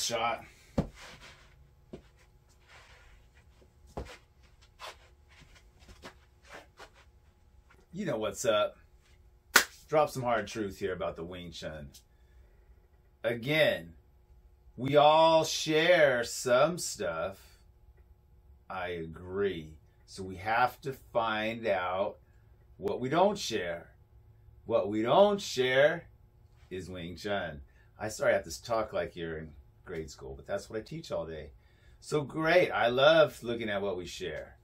best shot. You know what's up. Drop some hard truth here about the Wing Chun. Again, we all share some stuff. I agree. So we have to find out what we don't share. What we don't share is Wing Chun. I sorry I have to talk like you're in grade school, but that's what I teach all day. So great. I love looking at what we share.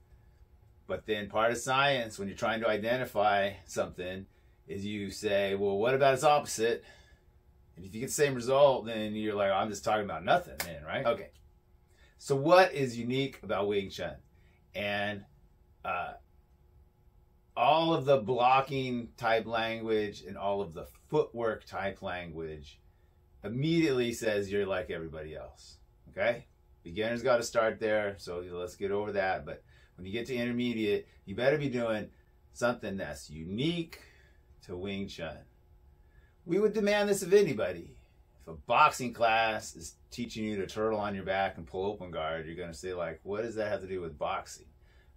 But then part of science, when you're trying to identify something, is you say, well, what about its opposite? And if you get the same result, then you're like, oh, I'm just talking about nothing then, right? Okay. So what is unique about Wing Chun? And all of the blocking type language and all of the footwork type language immediately says you're like everybody else, okay? Beginners got to start there, so let's get over that. But when you get to intermediate, you better be doing something that's unique to Wing Chun. We would demand this of anybody. If a boxing class is teaching you to turtle on your back and pull open guard, you're going to say, like, what does that have to do with boxing?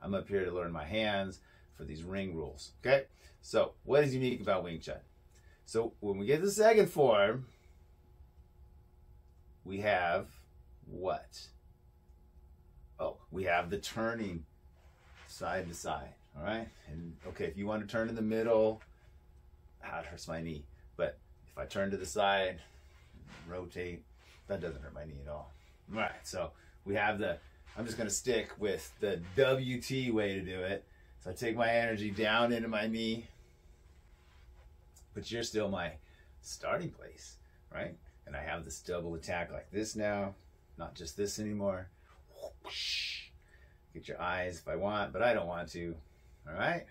I'm up here to learn my hands for these ring rules, okay? So what is unique about Wing Chun? So when we get to the second form, we have what? Oh, we have the turning side to side, all right? And okay, if you want to turn in the middle, it hurts my knee. But if I turn to the side, rotate, that doesn't hurt my knee at all. All right, so we have the, I'm just going to stick with the WT way to do it. So I take my energy down into my knee, but you're still my starting place, right? And I have this double attack like this now, not just this anymore. Get your eyes if I want, but I don't want to, all right?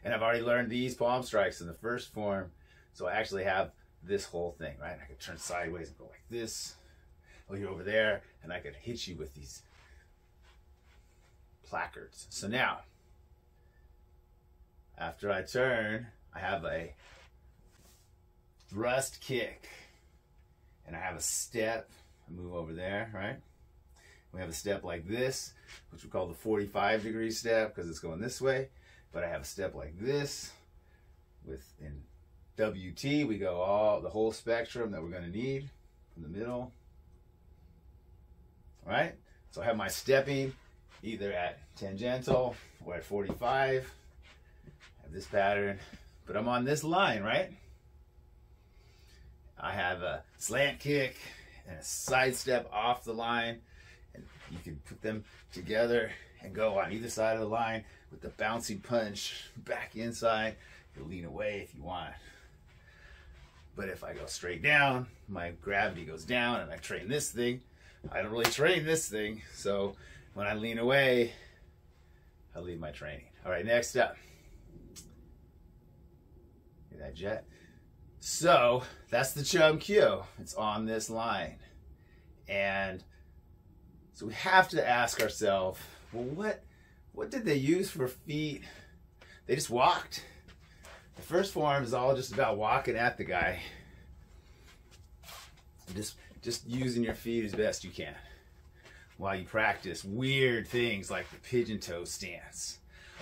And I've already learned these palm strikes in the first form, so I actually have this whole thing, right? I could turn sideways and go like this, or you're over there, and I could hit you with these placards. So now, after I turn, I have a thrust kick, and I have a step. I move over there, right? We have a step like this, which we call the 45-degree step because it's going this way. But I have a step like this. In WT, we go the whole spectrum that we're going to need from the middle. All right? So I have my stepping either at tangential or at 45. I have this pattern, but I'm on this line, right? I have a slant kick and a side step off the line. And you can put them together and go on either side of the line with the bouncing punch back inside. You lean away if you want. But if I go straight down, my gravity goes down and I train this thing. I don't really train this thing. So when I lean away, I leave my training. All right, next up. Hear that jet? So that's the Chum Kiu. It's on this line. And so we have to ask ourselves, well, what did they use for feet? They just walked. The first form is all just about walking at the guy. Just using your feet as best you can while you practice weird things like the pigeon toe stance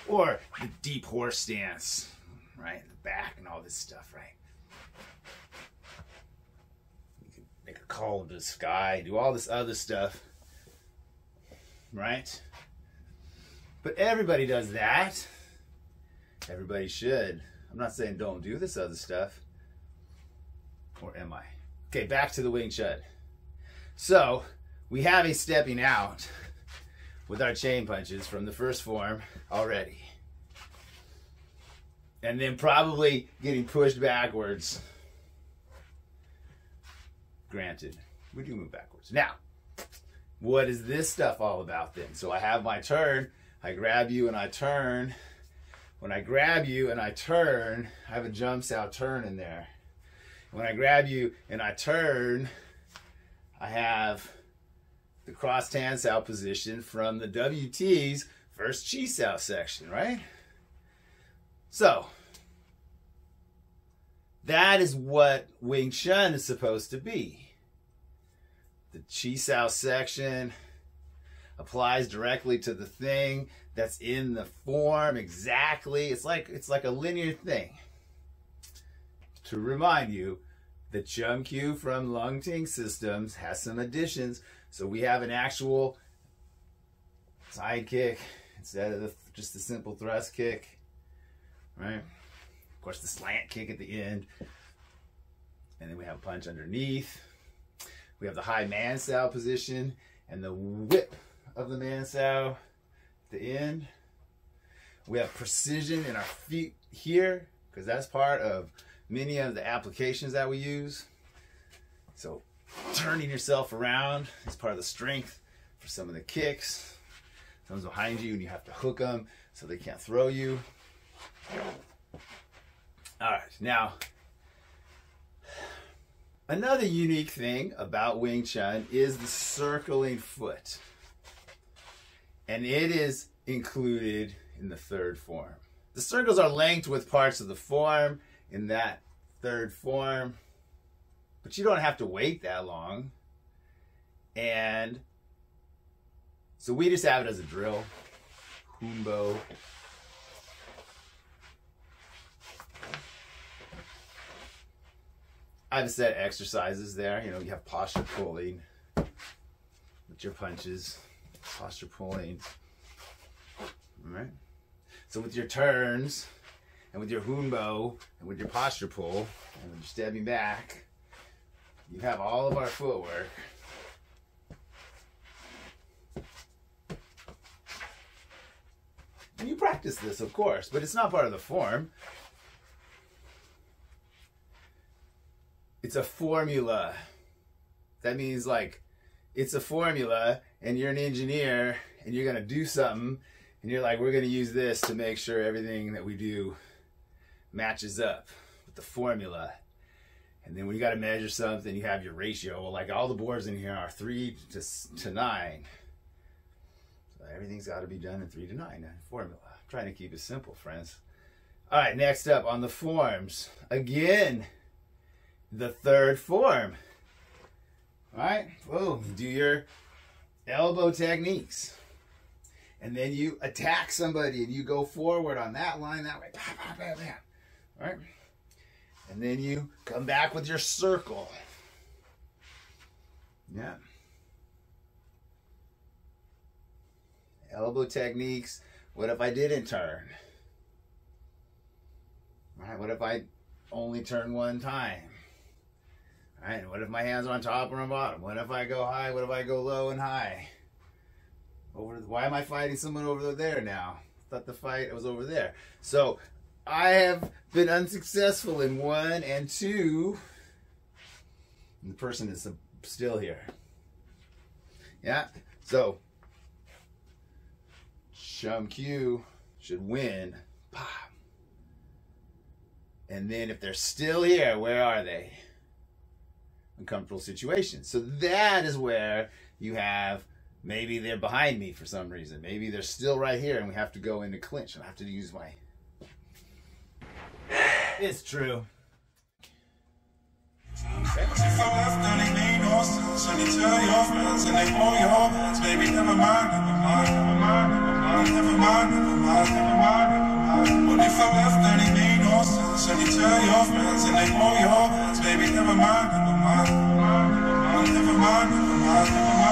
or the deep horse stance, right? The back and all this stuff, right? You can make a call to the sky, do all this other stuff. Right? But everybody does that. Everybody should. I'm not saying don't do this other stuff. Or am I? Okay, back to the Wing Chun. So, we have a stepping out with our chain punches from the first form already. And then probably getting pushed backwards. Granted, we do move backwards. Now, what is this stuff all about then? So I have my turn, I grab you and I turn. When I grab you and I turn, I have a jump out turn in there. When I grab you and I turn, I have the cross tan sao position from the WT's first chi sao section, right? So, that is what Wing Chun is supposed to be. The chi sao section applies directly to the thing that's in the form exactly. It's like a linear thing. To remind you, the Chum Kiu from Lung Ting Systems has some additions. So we have an actual side kick instead of just the simple thrust kick, right? Of course, the slant kick at the end. And then we have a punch underneath. We have the high man sao position and the whip of the man sao at the end. We have precision in our feet here because that's part of many of the applications that we use. So turning yourself around is part of the strength for some of the kicks. Someone's behind you and you have to hook them so they can't throw you. All right, now, another unique thing about Wing Chun is the circling foot. And it is included in the third form. The circles are linked with parts of the form in that third form, but you don't have to wait that long. And so we just have it as a drill. Humbo. I have a set of exercises there. You know, you have posture pulling with your punches, posture pulling. All right. So with your turns, and with your hunbo, and with your posture pull, and with your stepping back, you have all of our footwork. And you practice this, of course, but it's not part of the form. It's a formula. That means, like, it's a formula, and you're an engineer, and you're going to do something, and you're like, we're going to use this to make sure everything that we do matches up with the formula. And then when you got to measure something, you have your ratio. Well, like, all the boards in here are 3 to 9. So everything's got to be done in 3 to 9 formula. I'm trying to keep it simple, friends. All right, next up on the forms. Again, the third form. All right, boom, you do your elbow techniques. And then you attack somebody and you go forward on that line that way. All right. And then you come back with your circle. Yeah. Elbow techniques. What if I didn't turn? All right, what if I only turn one time? All right, what if my hands are on top or on bottom? What if I go high? What if I go low and high? Why am I fighting someone over there now? I thought the fight was over there. So I have been unsuccessful in 1 and 2. And the person is still here. Yeah. So Chum Kiu should win. And then if they're still here, where are they? Uncomfortable situation. So that is where you have, maybe they're behind me for some reason. Maybe they're still right here and we have to go into clinch. And I have to use my... It's true. Okay. Never mind.